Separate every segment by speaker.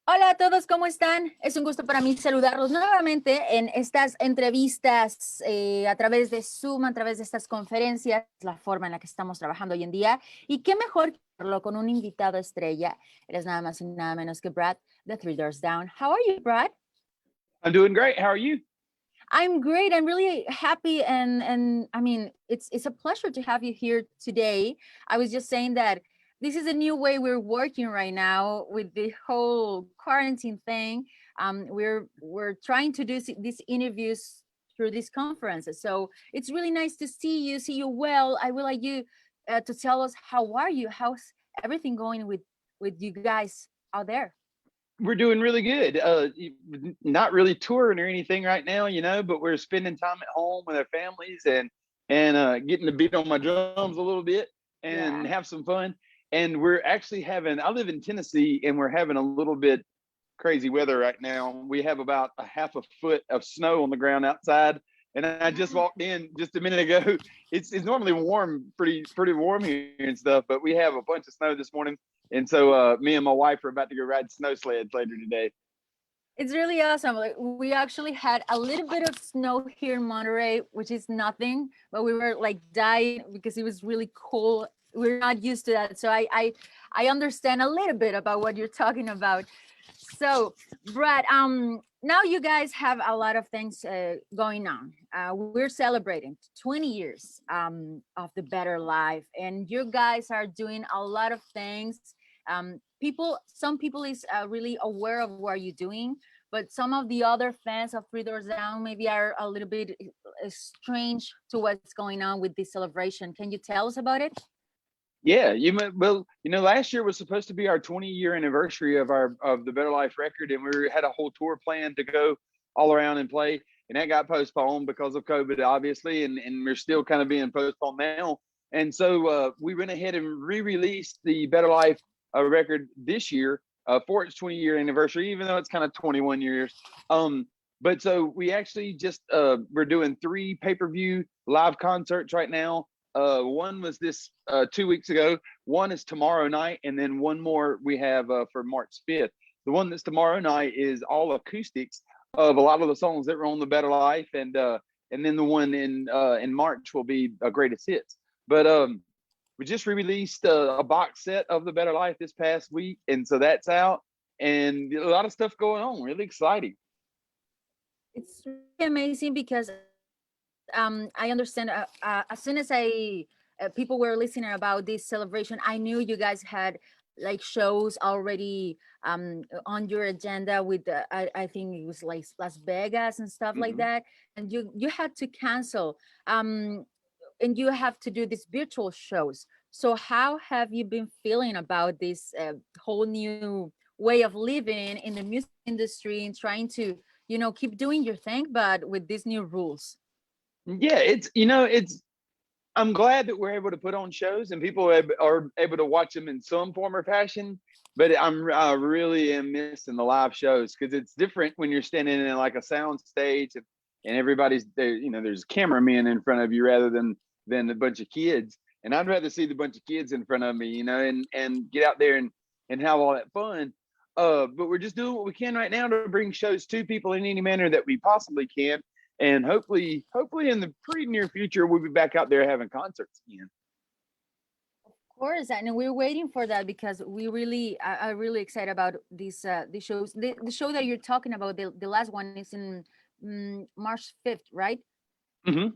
Speaker 1: Hola a todos, ¿cómo están? Es un gusto para mí saludarlos nuevamente en estas entrevistas a través de Zoom, a través de estas conferencias, la forma en la que estamos trabajando hoy en día. Y qué mejor que hacerlo con un invitado estrella. Eres nada más y nada menos que Brad, the Three Doors Down. How are you, Brad?
Speaker 2: I'm doing great. How are you?
Speaker 1: I'm great. I'm really happy, and I mean, it's a pleasure to have you here today. I was just saying that this is a new way we're working right now with the whole quarantine thing. We're trying to do these interviews through these conferences, so it's really nice to see you well. I would like you to tell us how are you? How's everything going with you guys out there?
Speaker 2: We're doing really good. Not really touring or anything right now, but we're spending time at home with our families and getting to beat on my drums a little bit and
Speaker 1: Yeah.
Speaker 2: have some fun. And we're actually having. I live in Tennessee, and we're having a little bit crazy weather right now. We have about a half a foot of snow on the ground outside, and I just walked in just a minute ago. It's normally warm, pretty warm here and stuff, but we have a bunch of snow this morning, and so me and my wife are about to go ride snow sleds later today.
Speaker 1: It's really awesome. Like, we actually had a little bit of snow here in Monterey, which is nothing, but we were like dying because it was really cold. We're not used to that. So I understand a little bit about what you're talking about. So, Brad, now you guys have a lot of things going on. We're celebrating 20 years of the Better Life, and you guys are doing a lot of things. Some people is really aware of what you're doing, but some of the other fans of Three Doors Down maybe are a little bit strange to what's going on with this celebration. Can you tell us about it?
Speaker 2: Yeah, last year was supposed to be our 20-year anniversary of the Better Life record, and we had a whole tour planned to go all around and play, and that got postponed because of COVID, obviously, and we're still kind of being postponed now. And so we went ahead and re-released the Better Life record this year for its 20-year anniversary, even though it's kind of 21 years. But so we actually just we're doing 3 pay-per-view live concerts right now. One was this 2 weeks ago. One is tomorrow night, and then one more we have for March 5th. The one that's tomorrow night is all acoustics of a lot of the songs that were on the Better Life, and then the one in March will be a greatest hits. But we just re-released a box set of the Better Life this past week, and so that's out, and a lot of stuff going on. Really exciting.
Speaker 1: It's really amazing because I understand as soon as I people were listening about this celebration, I knew you guys had like shows already on your agenda with I think it was like Las Vegas and stuff like
Speaker 2: Mm-hmm.
Speaker 1: that, and you had to cancel, and you have to do these virtual shows. So how have you been feeling about this whole new way of living in the music industry and trying to keep doing your thing but with these new rules?
Speaker 2: Yeah, it's I'm glad that we're able to put on shows and people are able to watch them in some form or fashion. But I really am missing the live shows because it's different when you're standing in like a sound stage and everybody's there. There's cameramen in front of you rather than a bunch of kids. And I'd rather see the bunch of kids in front of me, and get out there and have all that fun. But we're just doing what we can right now to bring shows to people in any manner that we possibly can, and hopefully in the pretty near future we'll be back out there having concerts again.
Speaker 1: Of course, and we're waiting for that because we really are really excited about these shows. The show that you're talking about, the last one is in March 5th, right?
Speaker 2: Mm-hmm.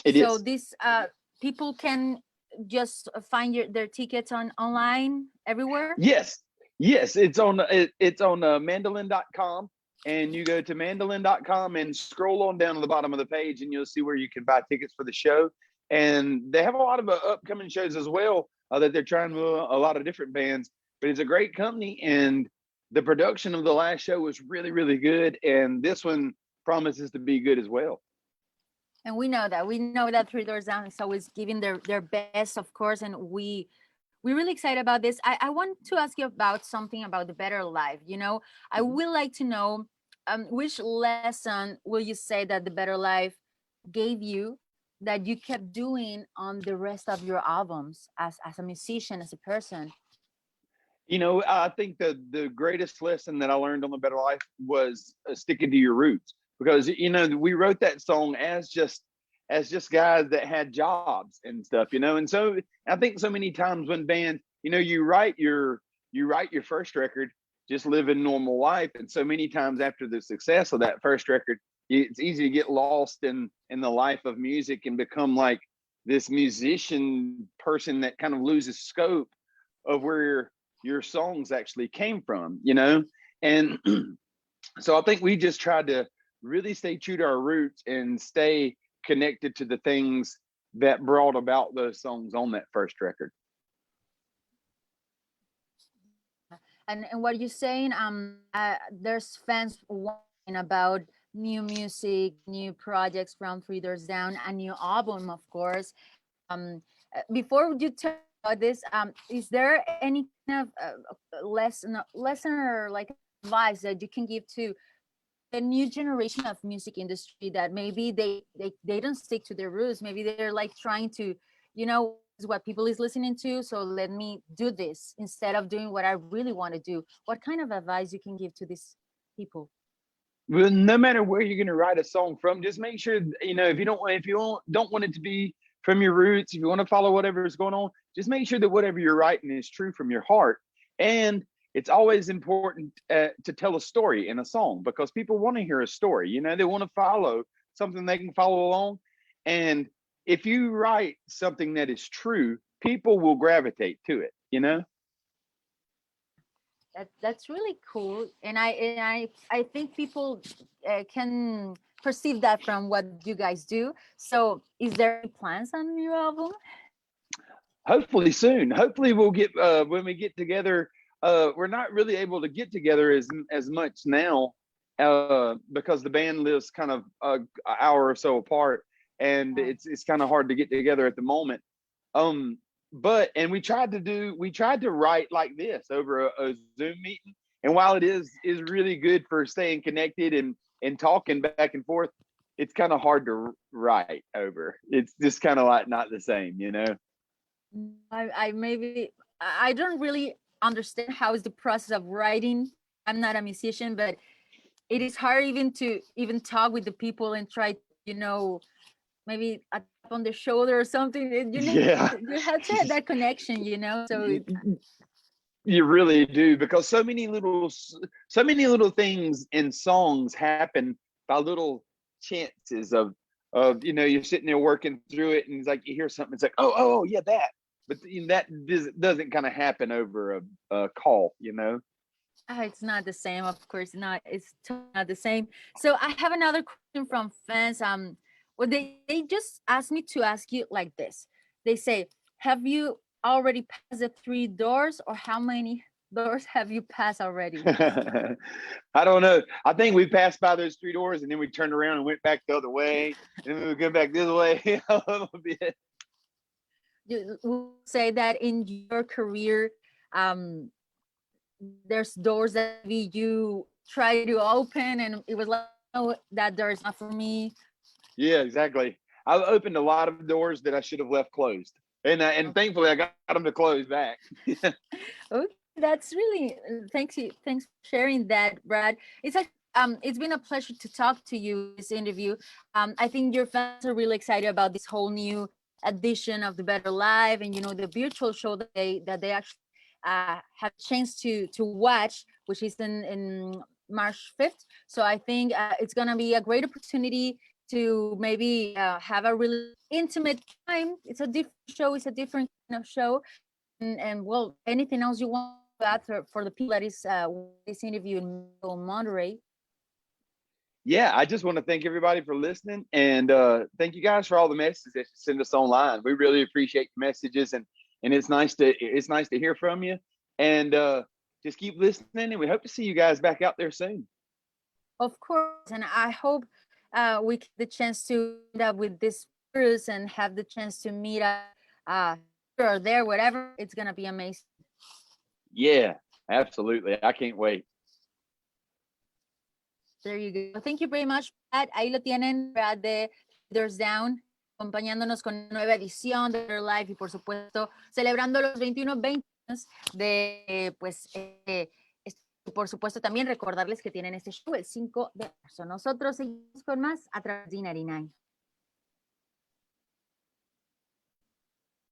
Speaker 2: It
Speaker 1: So
Speaker 2: is.
Speaker 1: these people can just find their tickets online everywhere.
Speaker 2: Yes, it's on mandolin.com, and you go to mandolin.com and scroll on down to the bottom of the page and you'll see where you can buy tickets for the show. And they have a lot of upcoming shows as well that they're trying with a lot of different bands. But it's a great company, and the production of the last show was really, really good, and this one promises to be good as well.
Speaker 1: And we know that Three Doors Down is always giving their best, of course, and we're really excited about this. I want to ask you about something about the Better Life. I
Speaker 2: Mm-hmm.
Speaker 1: would like to know which lesson will you say that the Better Life gave you that you kept doing on the rest of your albums as a musician, as a person?
Speaker 2: You know, I think the greatest lesson that I learned on the Better Life was sticking to your roots, because you know we wrote that song as just guys that had jobs and stuff, you know. And so I think so many times when bands, you know, you write your first record just living normal life, and so many times after the success of that first record, it's easy to get lost in the life of music and become like this musician person that kind of loses scope of where your songs actually came from, you know? And so I think we just tried to really stay true to our roots and stay connected to the things that brought about those songs on that first record.
Speaker 1: And what you're saying, there's fans wanting about new music, new projects from Three Doors Down, a new album, of course. Before you tell about this, is there any kind of lesson or like advice that you can give to the new generation of music industry that maybe they don't stick to their roots? Maybe they're like trying to, you know, is what people is listening to, so let me do this instead of doing what I really want to do. What kind of advice you can give to these people?
Speaker 2: Well, no matter where you're going to write a song from, just make sure, you know, if you don't want it to be from your roots, if you want to follow whatever is going on, just make sure that whatever you're writing is true from your heart. And it's always important to tell a story in a song, because people want to hear a story. You know, they want to follow something they can follow along. And if you write something that is true, people will gravitate to it, you know?
Speaker 1: That's really cool, and I think people can perceive that from what you guys do. So, is there any plans on new album?
Speaker 2: Hopefully soon. Hopefully we'll get when we get together. We're not really able to get together as much now because the band lives kind of an hour or so apart, and
Speaker 1: Oh,
Speaker 2: it's kind of hard to get together at the moment. Um, but and we tried to write like this over a Zoom meeting, and while it is really good for staying connected and talking back and forth, it's kind of hard to write over. It's just kind of like not the same, you know.
Speaker 1: I maybe I don't really understand how is the process of writing. I'm not a musician, but it is hard even to even talk with the people and try, you know, maybe a tap on the shoulder or something. You need
Speaker 2: Yeah.
Speaker 1: you have to have that connection, you know. So
Speaker 2: You really do, because so many little things in songs happen by little chances of you know, you're sitting there working through it and it's like you hear something, it's like oh yeah, that, but that doesn't kind of happen over a call, you know.
Speaker 1: it's not the same, of course not. It's totally not the same. So I have another question from fans. Well, they just asked me to ask you like this. They say, have you already passed the three doors, or how many doors have you passed already?
Speaker 2: I don't know. I think we passed by those three doors and then we turned around and went back the other way, and then we would go back this way a little bit.
Speaker 1: You would say that in your career, um, there's doors that maybe you try to open and it was like, no, that door is not for me.
Speaker 2: Yeah, exactly. I've opened a lot of doors that I should have left closed, and thankfully I got them to close back.
Speaker 1: Okay, that's really thanks you. Thanks for sharing that, Brad. It's been a pleasure to talk to you in this interview. I think your fans are really excited about this whole new edition of the Better Live, and you know the virtual show that they actually have a chance to watch, which is in March 5th. So I think it's gonna be a great opportunity to maybe have a really intimate time. It's a different show. It's a different kind of show, and well, anything else you want to add for the people that is this interview in Monterey?
Speaker 2: Yeah, I just want to thank everybody for listening, and thank you guys for all the messages that you send us online. We really appreciate the messages, and it's nice to hear from you. And just keep listening, and we hope to see you guys back out there soon.
Speaker 1: Of course, and I hope we get the chance to end up with this virus and have the chance to meet up here or there, whatever. It's gonna be amazing.
Speaker 2: Yeah, absolutely. I can't wait.
Speaker 1: There you go. Thank you very much, Brad. Ahí lo tienen, Brad de Leaders Down, acompañándonos con una nueva edición de Their Life y, por supuesto, celebrando los 21 20 de, pues, por supuesto, también recordarles que tienen este show el 5 de marzo. Nosotros seguimos con más a través de 99.